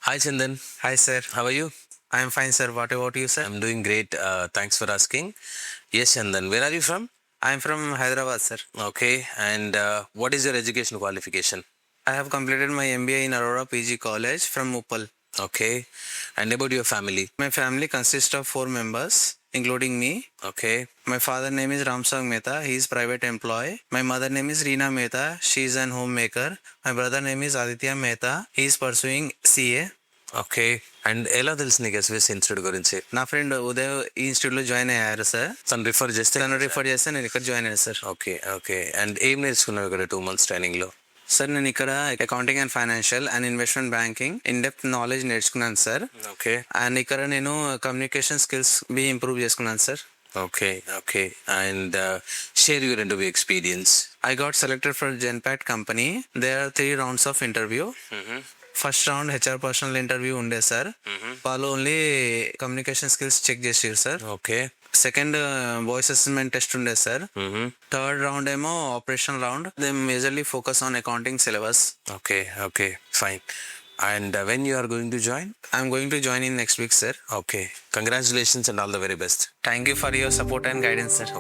Hi Chandan, Hi, sir. how are you? I am fine, sir. What about you, sir? I'm doing great. Thanks for asking. Yes, Chandan, where are you from? I am from Hyderabad, sir. Okay, and what is your education qualification? I have completed my MBA in Aurora PG College from Uppal. Okay, and about your family? My family consists of 4 members, including me. Okay, My father name is Ramsang Mehta. He is private employee. My mother name is Reena Mehta. She is an homemaker. My brother name is Aditya Mehta. He is pursuing CA. okay. And ఎలా తెలుసు నీకు SVS institute గురించి? నా friend Uday ఈ ఇన్స్టిట్యూట్లో join అయ్యారు sir. తను refer చేస్తే తను రిఫర్ చేస్తే నేను ఇక్కడ జాయిన్ అయ్యాను సార్. Okay okay. అండ్ ఏం నేర్చుకున్నావు ఇక్కడ 2 months ట్రైనింగ్లో? సార్ నేను ఇక్కడ accounting and financial and investment banking in depth knowledge నేర్చుకున్నాను సార్. ఓకే అండ్ ఇక్కడ నేను కమ్యూనికేషన్ స్కిల్స్ బి ఇంప్రూవ్ చేసుకున్నాను sir. Okay okay. And share your interview experience. I got selected for Genpact company. There are 3 rounds of interview. First round HR personnel interview ఉండే sir. వాళ్ళు only communication skills check చేసారు sir. Okay. Second voice assessment test ఉండే sir. Third round ఏమో operation round. They majorly focus on accounting syllabus. Okay okay fine. And when you are going to join? I'm going to join in next week, sir. Okay. Congratulations and all the very best. Thank you for your support and guidance, sir.